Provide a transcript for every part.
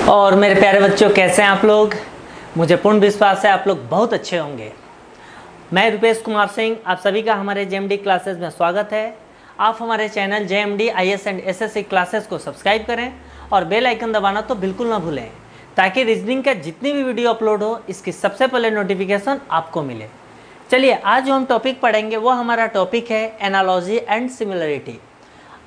और मेरे प्यारे बच्चों, कैसे हैं आप लोग। मुझे पूर्ण विश्वास है आप लोग बहुत अच्छे होंगे। मैं रुपेश कुमार सिंह, आप सभी का हमारे जेएमडी क्लासेस में स्वागत है। आप हमारे channel JMD IAS and SSC classes को सब्सक्राइब करें और बेल आइकन दबाना तो बिल्कुल ना भूलें, ताकि रीजनिंग का जितनी भी वीडियो अपलोड हो इसकी सबसे पहले नोटिफिकेशन आपको मिले। चलिए, आज जो हम टॉपिक पढ़ेंगे वो हमारा टॉपिक है एनालॉजी एंड सिमिलरिटी।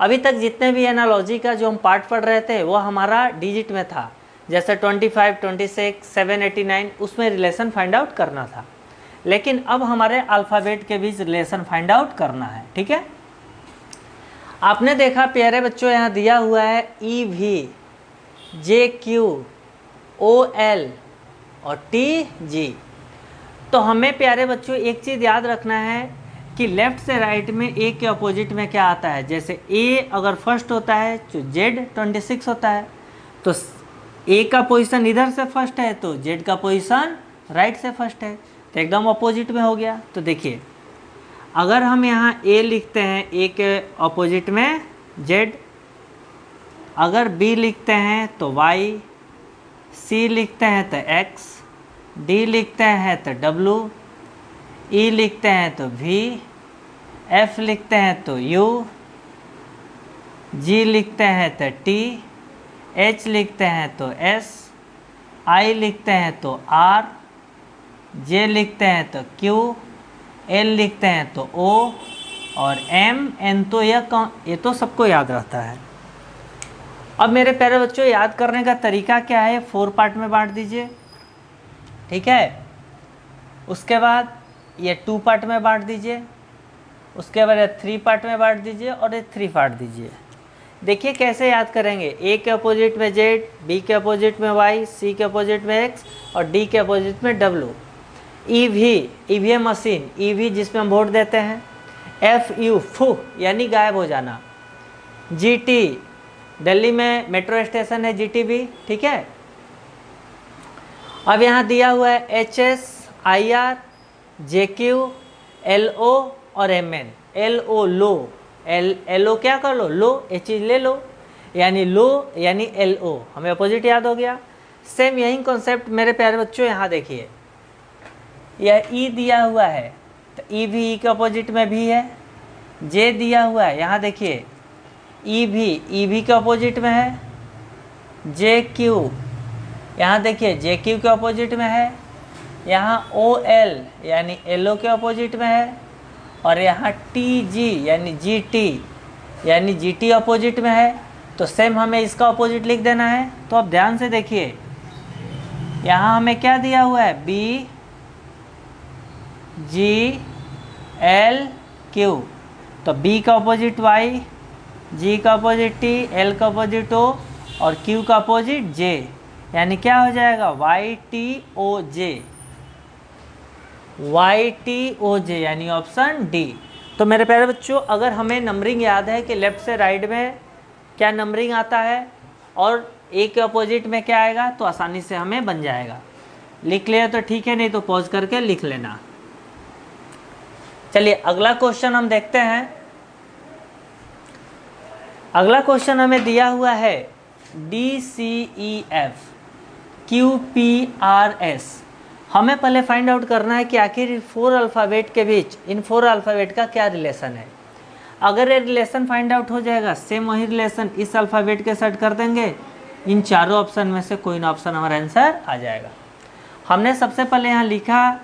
अभी तक जितने भी एनालॉजी का जो हम पार्ट पढ़ रहे थे वो हमारा डिजिट में था, जैसे 25, 26, 789, उसमें रिलेशन फाइंड आउट करना था। लेकिन अब हमारे अल्फ़ाबेट के बीच रिलेशन फाइंड आउट करना है। ठीक है, आपने देखा प्यारे बच्चों, यहाँ दिया हुआ है EV, JQ, OL और TG। तो हमें प्यारे बच्चों एक चीज़ याद रखना है कि लेफ़्ट से राइट में A के अपोजिट में क्या आता है। जैसे A अगर फर्स्ट होता है तो Z 26 होता है, तो A का पोजीशन इधर से फर्स्ट है तो Z का पोजीशन राइट से फर्स्ट है, तो एकदम अपोजिट में हो गया। तो देखिए, अगर हम यहाँ A लिखते हैं, A के अपोजिट में Z, अगर B लिखते हैं तो Y, C लिखते हैं तो X, D लिखते हैं तो W, E लिखते हैं तो V, F लिखते हैं तो U, G लिखते हैं तो T, H लिखते हैं तो S, I लिखते हैं तो R, J लिखते हैं तो Q, L लिखते हैं तो O और M N। तो ये तो सबको याद रहता है। अब मेरे प्यारे बच्चों, याद करने का तरीका क्या है, 4 पार्ट में बांट दीजिए। ठीक है, उसके बाद ये 2 पार्ट में बांट दीजिए, उसके बाद 3 पार्ट में बांट दीजिए और ये 3 पार्ट दीजिए। देखिए कैसे याद करेंगे। A के अपोजिट में Z, B के अपोजिट में Y, C के अपोजिट में X और D के अपोजिट में W। EVM मशीन, EV जिसमें हम वोट देते हैं। FU फू यानी गायब हो जाना। GT दिल्ली में मेट्रो स्टेशन है GTB। ठीक है, अब यहाँ दिया हुआ है HS, IR, JQ, LO और MN। LO लो, LO क्या कर लो, लो, ये चीज़ ले लो, यानी लो यानी LO, हमें अपोजिट याद हो गया। सेम यही कॉन्सेप्ट मेरे प्यारे बच्चों, यहाँ देखिए, यह E दिया हुआ है तो E भी E के अपोजिट में भी है। J दिया हुआ है, यहाँ देखिए E भी के अपोजिट में है। JQ, यहाँ देखिए JQ के अपोजिट में है। यहाँ OL यानी LO के अपोजिट में है और यहाँ TG यानी GT अपोजिट में है। तो सेम हमें इसका अपोजिट लिख देना है। तो अब ध्यान से देखिए, यहाँ हमें क्या दिया हुआ है, B, G, L, Q। तो B का अपोजिट Y, G का अपोजिट T, L का अपोजिट O और Q का अपोजिट J, यानी क्या हो जाएगा, YTOJ, यानी ऑप्शन डी। तो मेरे प्यारे बच्चों, अगर हमें नंबरिंग याद है कि लेफ़्ट से राइट में क्या नंबरिंग आता है और A के अपोजिट में क्या आएगा, तो आसानी से हमें बन जाएगा। लिख लिया तो ठीक है, नहीं तो पॉज करके लिख लेना। चलिए अगला क्वेश्चन हम देखते हैं। अगला क्वेश्चन हमें दिया हुआ है DCEF QPRS। हमें पहले फाइंड आउट करना है कि आखिर 4 अल्फ़ाबेट के बीच इन 4 अल्फ़ाबेट का क्या रिलेशन है। अगर ये रिलेशन फाइंड आउट हो जाएगा, सेम वही रिलेशन इस अल्फ़ाबेट के साथ कर देंगे, इन चारों ऑप्शन में से कोई ना ऑप्शन हमारा आंसर आ जाएगा। हमने सबसे पहले यहाँ लिखा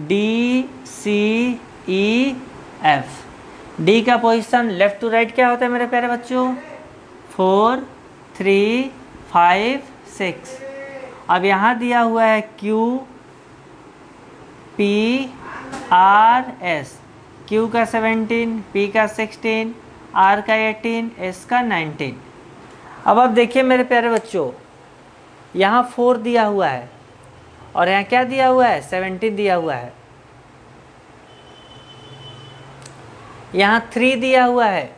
DCEF। डी का पोजीशन लेफ़्ट टू राइट क्या होता है मेरे प्यारे बच्चों, 4, 3, 5, 6। अब यहाँ दिया हुआ है QPRS, Q का 17, P का 16, R का 18, S का 19। अब देखिए मेरे प्यारे बच्चों, यहाँ 4 दिया हुआ है और यहाँ क्या दिया हुआ है, 17 दिया हुआ है। यहाँ 3 दिया हुआ है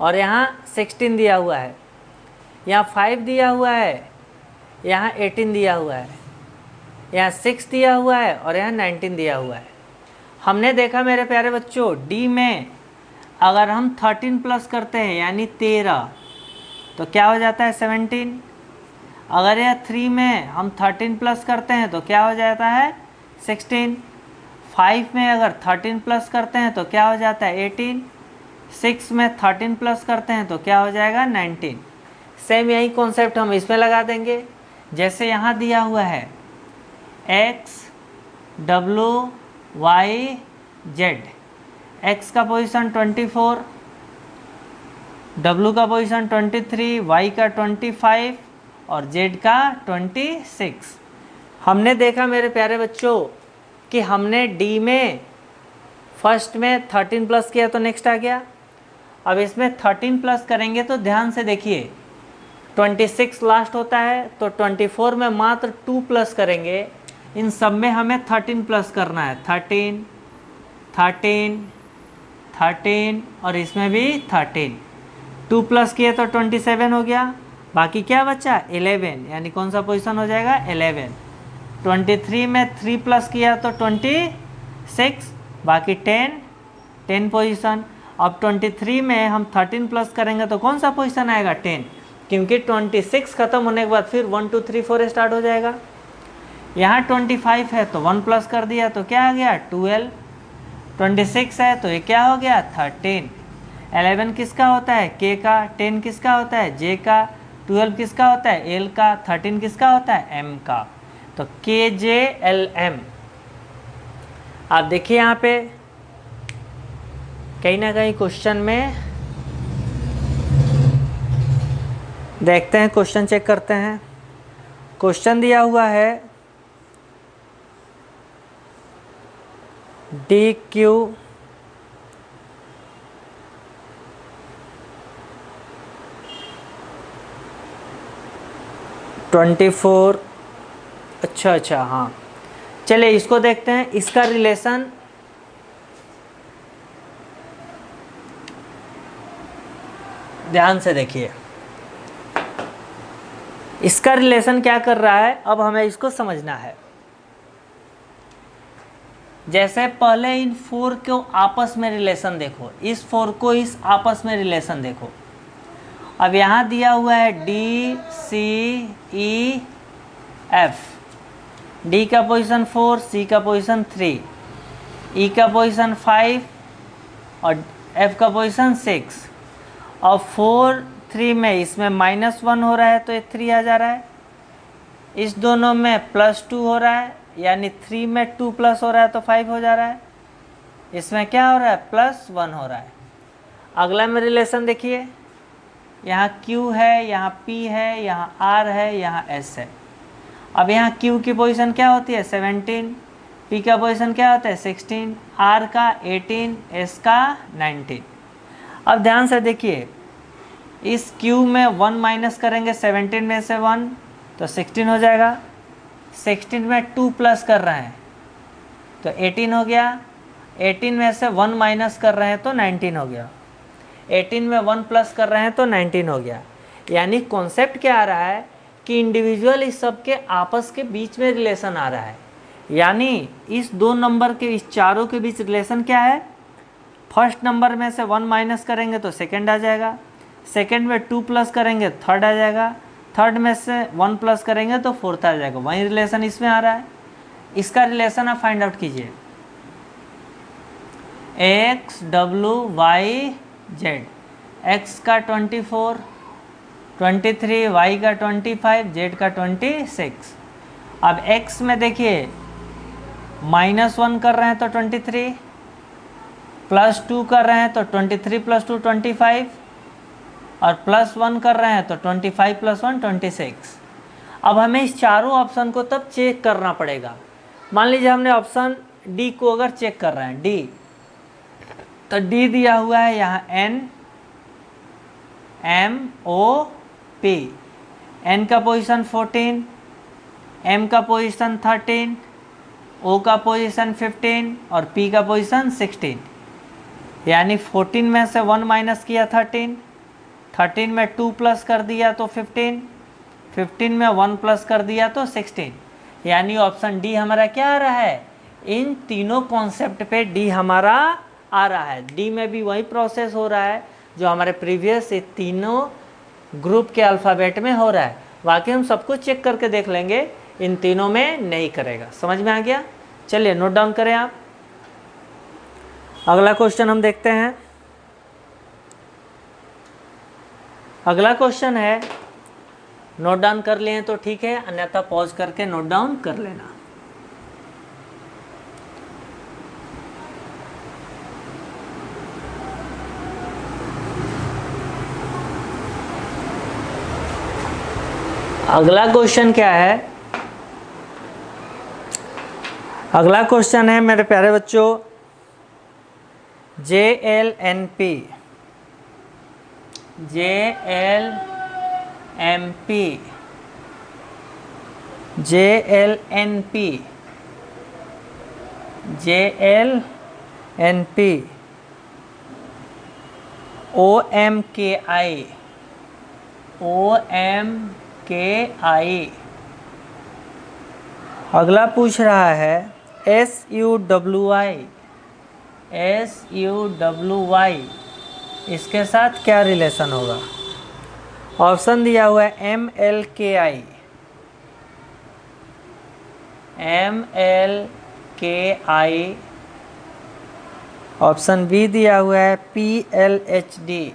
और यहाँ 16 दिया हुआ है। यहाँ 5 दिया हुआ है, यहाँ 18 दिया हुआ है। यहाँ 6 दिया हुआ है और यहाँ 19 दिया हुआ है। हमने देखा मेरे प्यारे बच्चों, डी में अगर हम 13 प्लस करते हैं यानी 13, तो क्या हो जाता है 17। अगर यह 3 में हम 13 प्लस करते हैं तो क्या हो जाता है 16। 5 में अगर 13 प्लस करते हैं तो क्या हो जाता है 18। 6 में 13 प्लस करते हैं तो क्या हो जाएगा 19। सेम यही कॉन्सेप्ट हम इसमें लगा देंगे। जैसे यहाँ दिया हुआ है x w y z, x का पोजीशन 24, w का पोजीशन 23, y का 25 और z का 26। हमने देखा मेरे प्यारे बच्चों कि हमने d में फर्स्ट में 13 प्लस किया तो नेक्स्ट आ गया। अब इसमें 13 प्लस करेंगे तो ध्यान से देखिए 26 लास्ट होता है, तो 24 में मात्र 2 प्लस करेंगे। इन सब में हमें 13 प्लस करना है, 13 13 13 और इसमें भी 13। 2 प्लस किए तो 27 हो गया, बाकी क्या बचा 11, यानी कौन सा पोजीशन हो जाएगा 11। 23 में 3 प्लस किया तो 26, बाकी 10 पोजीशन। अब 23 में हम 13 प्लस करेंगे तो कौन सा पोजीशन आएगा 10, क्योंकि 26 खत्म होने के बाद फिर 1 2 3 4 स्टार्ट हो जाएगा। यहाँ 25 है तो 1 प्लस कर दिया तो क्या आ गया 12। 26 है तो ये क्या हो गया 13। 11 किसका होता है k का, 10 किसका होता है j का, 12 किसका होता है l का, 13 किसका होता है m का। तो k j l m। आप देखिए यहाँ पे कहीं ना कहीं क्वेश्चन में देखते हैं, क्वेश्चन चेक करते हैं। क्वेश्चन दिया हुआ है डी क्यू (24) अच्छा हाँ, चलिए इसको देखते हैं। इसका रिलेशन ध्यान से देखिए, इसका रिलेशन क्या कर रहा है, अब हमें इसको समझना है। जैसे पहले इन 4 को आपस में रिलेशन देखो, इस 4 को इस आपस में रिलेशन देखो। अब यहाँ दिया हुआ है D C E F, D का पोजीशन 4, सी का पोजीशन 3, ई का पोजीशन 5 और एफ का पोजीशन 6। और 4 3 में इसमें -1 हो रहा है तो ये 3 आ जा रहा है। इस दोनों में +2 हो रहा है, यानी 3 में 2 प्लस हो रहा है तो 5 हो जा रहा है। इसमें क्या हो रहा है +1 हो रहा है। अगला में रिलेशन देखिए, यहाँ Q है, यहाँ P है, यहाँ R है, यहाँ S है। अब यहाँ Q की पोजीशन क्या होती है 17, P का पोजीशन क्या होता है 16, R का 18, S का 19। अब ध्यान से देखिए, इस Q में 1 माइनस करेंगे 17 में से 1 तो 16 हो जाएगा। 16 में 2 प्लस कर रहे हैं तो 18 हो गया। 18 में से 1 माइनस कर रहे हैं तो 19 हो गया। 18 में 1 प्लस कर रहे हैं तो 19 हो गया। यानी कॉन्सेप्ट क्या आ रहा है कि इंडिविजुअल इस सब के आपस के बीच में रिलेशन आ रहा है। यानी इस 2 नंबर के, इस चारों के बीच रिलेशन क्या है, फर्स्ट नंबर में से 1 माइनस करेंगे तो सेकंड आ जाएगा, सेकंड में 2 प्लस करेंगे थर्ड आ जाएगा, थर्ड में से 1 प्लस करेंगे तो फोर्थ आ जाएगा। वही रिलेशन इसमें आ रहा है। इसका रिलेशन आप फाइंड आउट कीजिए, X W Y Z, X का 24, 23, वाई का 25, जेड का 26। अब एक्स में देखिए -1 कर रहे हैं तो 23, +2 कर रहे हैं तो 23 + 2 25 और +1 कर रहे हैं तो 25 + 1 26। अब हमें इस चारों ऑप्शन को तब चेक करना पड़ेगा। मान लीजिए हमने ऑप्शन डी को अगर चेक कर रहे हैं, डी, तो डी दिया हुआ है यहाँ N M O P, N का पोजीशन 14, M का पोजीशन 13, O का पोजीशन 15 और P का पोजीशन 16। यानी 14 में से 1 माइनस किया 13, 13 में 2 प्लस कर दिया तो 15, 15 में 1 प्लस कर दिया तो 16। यानी ऑप्शन डी हमारा क्या आ रहा है, इन तीनों कॉन्सेप्ट पे डी हमारा आ रहा है। डी में भी वही प्रोसेस हो रहा है जो हमारे प्रीवियस तीनों ग्रुप के अल्फ़ाबेट में हो रहा है। बाकी हम सब कुछ चेक करके देख लेंगे, इन तीनों में नहीं करेगा। समझ में आ गया? चलिए नोट डाउन करें आप। अगला क्वेश्चन हम देखते हैं। अगला क्वेश्चन है, नोट डाउन कर लिए तो ठीक है, अन्यथा पॉज करके नोट डाउन कर लेना। अगला क्वेश्चन क्या है? अगला क्वेश्चन है मेरे प्यारे बच्चों, JLNP OMKI। अगला पूछ रहा है SUWY, इसके साथ क्या रिलेशन होगा? ऑप्शन दिया हुआ है MLKI, ऑप्शन बी दिया हुआ है PLHD,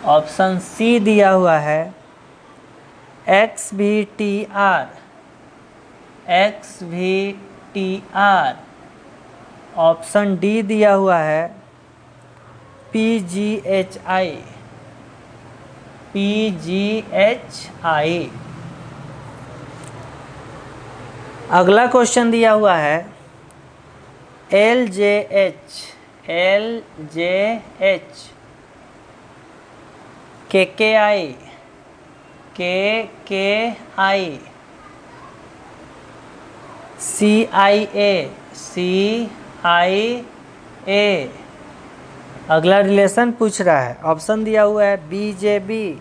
ऑप्शन सी दिया हुआ है XVTR, ऑप्शन डी दिया हुआ है PGHI। अगला क्वेश्चन दिया हुआ है LJH, KKI, CIA। अगला रिलेशन पूछ रहा है, ऑप्शन दिया हुआ है BJB,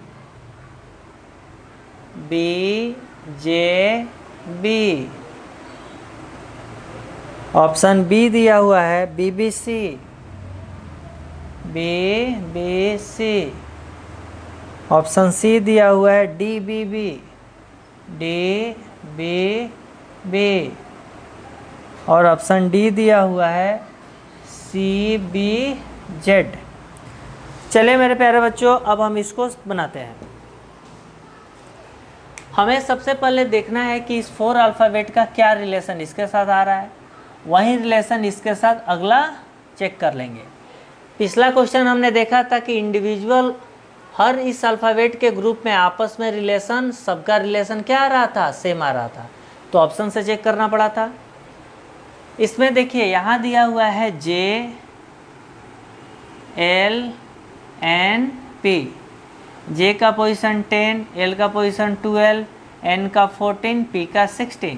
ऑप्शन बी दिया हुआ है BBC, ऑप्शन सी दिया हुआ है DBB, और ऑप्शन डी दिया हुआ है CBZ। चलिए मेरे प्यारे बच्चों, अब हम इसको बनाते हैं। हमें सबसे पहले देखना है कि इस 4 अल्फ़ाबेट का क्या रिलेशन इसके साथ आ रहा है, वही रिलेशन इसके साथ अगला चेक कर लेंगे। पिछला क्वेश्चन हमने देखा था कि इंडिविजुअल हर इस अल्फ़ाबेट के ग्रुप में आपस में रिलेशन, सबका रिलेशन क्या आ रहा था? सेम आ रहा था, तो ऑप्शन से चेक करना पड़ा था। इसमें देखिए यहाँ दिया हुआ है JLNP, J का पोजीशन 10, L का पोजीशन 12, N का 14, P का 16।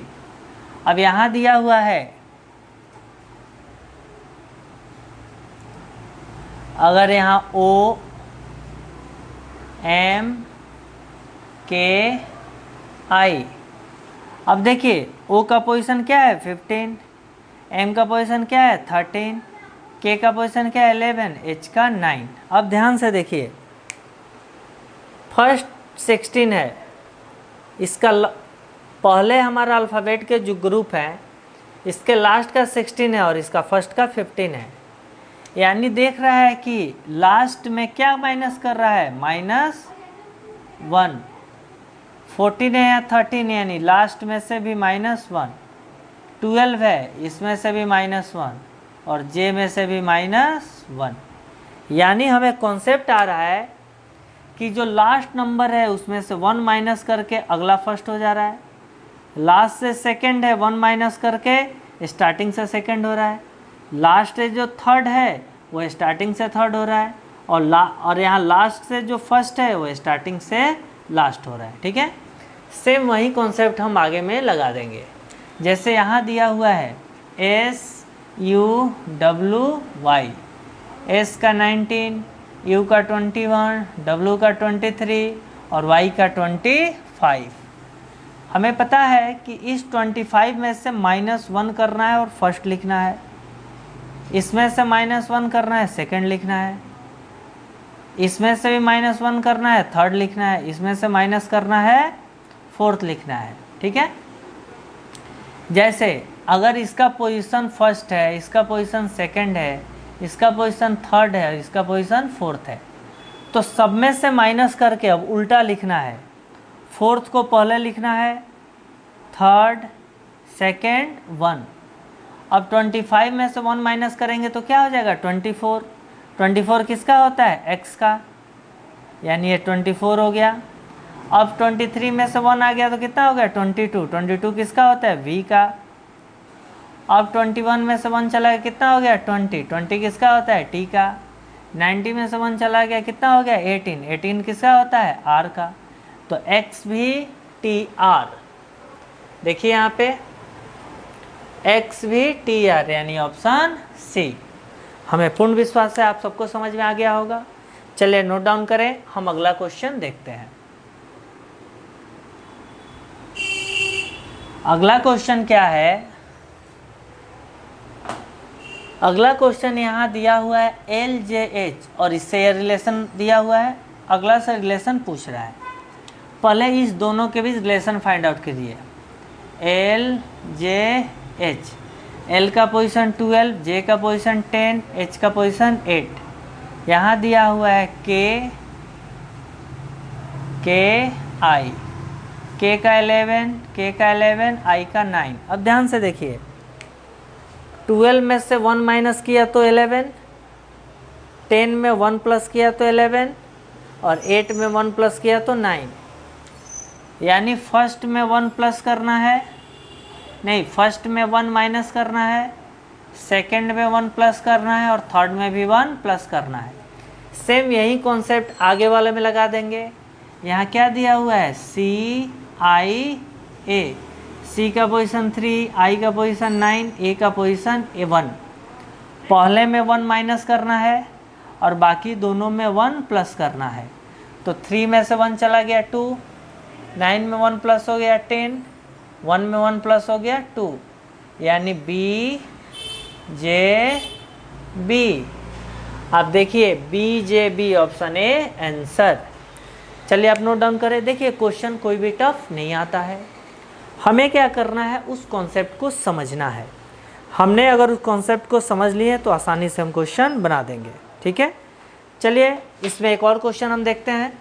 अब यहाँ दिया हुआ है, अगर यहाँ OMKI, अब देखिए O का पोजीशन क्या है 15, M का पोजीशन क्या है 13, K का पोजीशन क्या है 11, H का 9। अब ध्यान से देखिए, फर्स्ट 16 है, इसका पहले हमारा अल्फ़ाबेट के जो ग्रुप हैं इसके लास्ट का 16 है और इसका फर्स्ट का 15 है। यानी देख रहा है कि लास्ट में क्या माइनस कर रहा है, -1। 14 है या 13 यानी लास्ट में से भी -1। 12 है, इसमें से भी -1 और J में से भी -1। यानी हमें कॉन्सेप्ट आ रहा है कि जो लास्ट नंबर है उसमें से 1 माइनस करके अगला फर्स्ट हो जा रहा है, लास्ट से सेकंड है 1 माइनस करके स्टार्टिंग से सेकंड हो रहा है, लास्ट से जो थर्ड है वो स्टार्टिंग से थर्ड हो रहा है, और यहाँ लास्ट से जो फर्स्ट है वो स्टार्टिंग से लास्ट हो रहा है। ठीक है, सेम वही कॉन्सेप्ट हम आगे में लगा देंगे। जैसे यहाँ दिया हुआ है SUWY, S का 19, U का 21, W का 23 और Y का 25। हमें पता है कि इस 25 में से -1 करना है और फर्स्ट लिखना है, इसमें से -1 करना है सेकंड लिखना है, इसमें से भी -1 करना है, थर्ड लिखना है, इसमें से माइनस करना है, फोर्थ लिखना है। ठीक है, जैसे अगर इसका पोजीशन फर्स्ट है, इसका पोजीशन सेकंड है, इसका पोजीशन थर्ड है और इसका पोजीशन फोर्थ है, तो सब में से माइनस करके अब उल्टा लिखना है। फोर्थ को पहले लिखना है, थर्ड, सेकंड, 1। अब 25 में से 1 माइनस करेंगे तो क्या हो जाएगा, 24। 24 किसका होता है, x का, यानी ये 24 हो गया। अब 23 में से 1 आ गया तो कितना हो गया, 22। 22 किसका होता है, v का। अब 21 में से 1 चला गया, कितना हो गया, 20। 20 किसका होता है, t का। 90 में से 1 चला गया, कितना हो गया, 18। 18 किसका होता है, r का। तो x भी t r, देखिए यहाँ पे x भी t r, यानी ऑप्शन सी। हमें पूर्ण विश्वास है आप सबको समझ में आ गया होगा। चलिए नोट डाउन करें, हम अगला क्वेश्चन देखते हैं। अगला क्वेश्चन क्या है, अगला क्वेश्चन यहाँ दिया हुआ है LJH और इससे ये रिलेशन दिया हुआ है, अगला से रिलेशन पूछ रहा है। पहले इस दोनों के बीच रिलेशन फाइंड आउट कीजिए। LJH, L का पोजीशन 12, J का पोजीशन 10, H का पोजीशन 8। यहाँ दिया हुआ है KI, K का 11, K का 11, I का 9। अब ध्यान से देखिए, 12 में से 1 माइनस किया तो 11, 10 में 1 प्लस किया तो 11 और 8 में 1 प्लस किया तो 9। यानी फर्स्ट में 1 प्लस करना है, नहीं फर्स्ट में 1 माइनस करना है, सेकंड में 1 प्लस करना है और थर्ड में भी 1 प्लस करना है। सेम यही कॉन्सेप्ट आगे वाले में लगा देंगे। यहाँ क्या दिया हुआ है, CIA, C का पोजीशन 3, I का पोजीशन 9, A का पोजीशन 1। पहले में 1 माइनस करना है और बाकी दोनों में 1 प्लस करना है। तो 3 में से 1 चला गया 2, 9 में 1 प्लस हो गया 10, 1 में 1 प्लस हो गया 2, यानी BJB। आप देखिए BJB ऑप्शन ए आंसर। चलिए आप नोट डाउन करें। देखिए क्वेश्चन कोई भी टफ नहीं आता है, हमें क्या करना है, उस कॉन्सेप्ट को समझना है। हमने अगर उस कॉन्सेप्ट को समझ लिए तो आसानी से हम क्वेश्चन बना देंगे। ठीक है, चलिए इसमें एक और क्वेश्चन हम देखते हैं।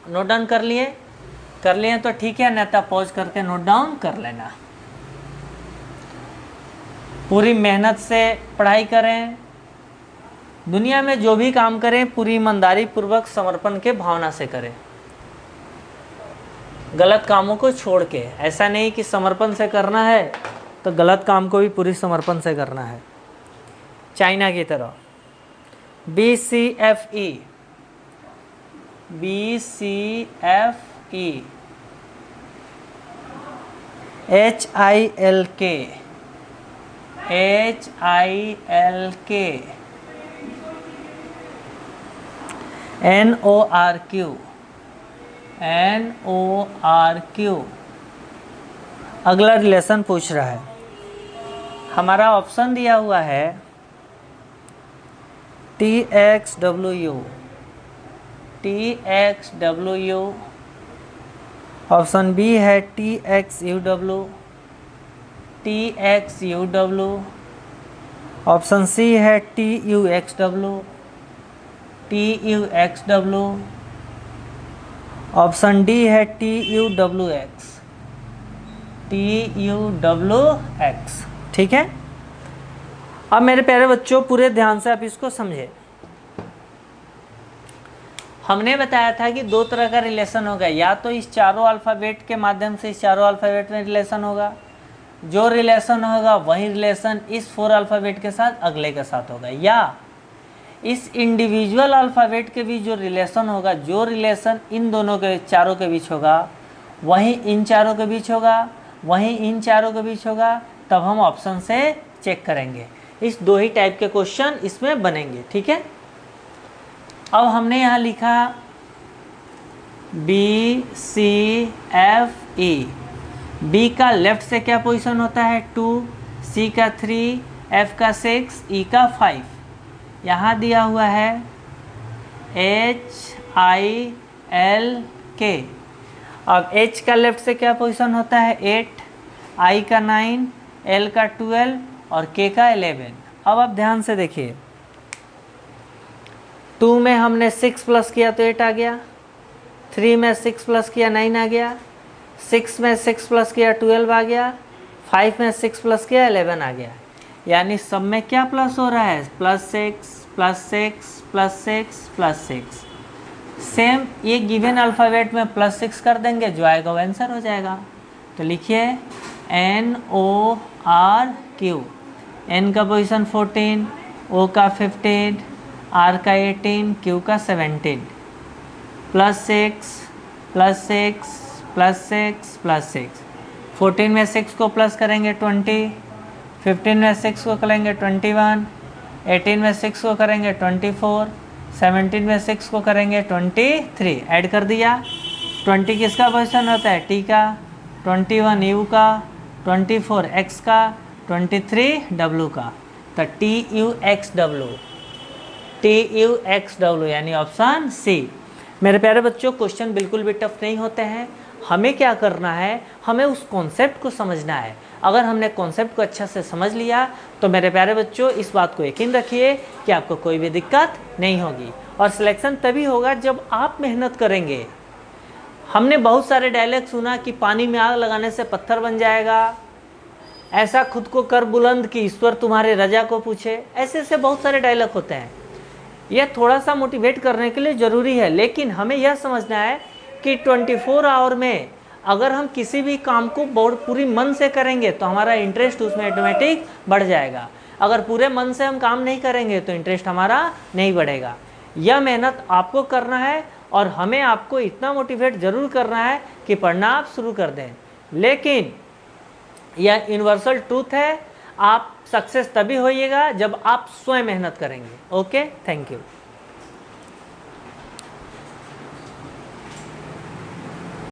नोट डाउन कर लिए तो ठीक है, नहीं तो पॉज करके नोट डाउन कर लेना। पूरी मेहनत से पढ़ाई करें, दुनिया में जो भी काम करें पूरी ईमानदारी पूर्वक समर्पण के भावना से करें, गलत कामों को छोड़ के। ऐसा नहीं कि समर्पण से करना है तो गलत काम को भी पूरी समर्पण से करना है, चाइना की तरह। BCFE, HILK, NORQ। अगला रिलेशन पूछ रहा है, हमारा ऑप्शन दिया हुआ है TXWU, ऑप्शन बी है TXUW, ऑप्शन सी है TUXW, ऑप्शन डी है TUWX। ठीक है, अब मेरे प्यारे बच्चों पूरे ध्यान से आप इसको समझे। हमने बताया था कि दो तरह का रिलेशन होगा, या तो इस चारों अल्फ़ाबेट के माध्यम से इस चारों अल्फ़ाबेट में रिलेशन होगा, जो रिलेशन होगा वही रिलेशन इस 4 अल्फ़ाबेट के साथ अगले के साथ होगा, या इस इंडिविजुअल अल्फ़ाबेट के बीच जो रिलेशन होगा, जो रिलेशन इन दोनों के चारों के बीच होगा वही इन चारों के बीच होगा, वही इन चारों के बीच होगा, तब हम ऑप्शन से चेक करेंगे। इस दो ही टाइप के क्वेश्चन इसमें बनेंगे। ठीक है, अब हमने यहाँ लिखा BCFE। B का लेफ्ट से क्या पोजीशन होता है 2, C का 3, F का 6, E का 5। यहाँ दिया हुआ है HILK। अब H का लेफ्ट से क्या पोजीशन होता है 8, I का 9, L का 12 और K का 11। अब आप ध्यान से देखिए, 2 में हमने 6 प्लस किया तो 8 आ गया, 3 में 6 प्लस किया 9 आ गया, 6 में 6 प्लस किया 12 आ गया, 5 में 6 प्लस किया 11 आ गया। यानी सब में क्या प्लस हो रहा है, +6 +6 +6 +6। सेम ये गिवन अल्फ़ाबेट में +6 कर देंगे, जो आएगा वो आंसर हो जाएगा। तो लिखिए NORQ। N का पोजीशन 14, O का 15, R का 18, Q का 17। +6 +6 +6 +6। 14 में 6 को प्लस करेंगे 20, 15 में 6 को करेंगे 21, 18 में 6 को करेंगे 24, 17 में 6 को करेंगे 23। ऐड कर दिया। 20 किसका पोजीशन होता है, T का, 21 U का, 24 X का, 23 W का। तो TUXW यानी ऑप्शन सी। मेरे प्यारे बच्चों, क्वेश्चन बिल्कुल भी टफ नहीं होते हैं। हमें क्या करना है, हमें उस कॉन्सेप्ट को समझना है। अगर हमने कॉन्सेप्ट को अच्छा से समझ लिया तो मेरे प्यारे बच्चों, इस बात को यकीन रखिए कि आपको कोई भी दिक्कत नहीं होगी। और सिलेक्शन तभी होगा जब आप मेहनत करेंगे। हमने बहुत सारे डायलॉग सुना कि पानी में आग लगाने से पत्थर बन जाएगा, ऐसा खुद को कर बुलंद कि ईश्वर तुम्हारे रजा को पूछे। ऐसे ऐसे बहुत सारे डायलॉग होते हैं। यह थोड़ा सा मोटिवेट करने के लिए ज़रूरी है, लेकिन हमें यह समझना है कि 24 आवर में अगर हम किसी भी काम को बहुत पूरी मन से करेंगे तो हमारा इंटरेस्ट उसमें ऑटोमेटिक बढ़ जाएगा। अगर पूरे मन से हम काम नहीं करेंगे तो इंटरेस्ट हमारा नहीं बढ़ेगा। यह मेहनत आपको करना है और हमें आपको इतना मोटिवेट ज़रूर करना है कि पढ़ना आप शुरू कर दें। लेकिन यह यूनिवर्सल ट्रूथ है, आप सक्सेस तभी होइएगा जब आप स्वयं मेहनत करेंगे। Okay, thank you.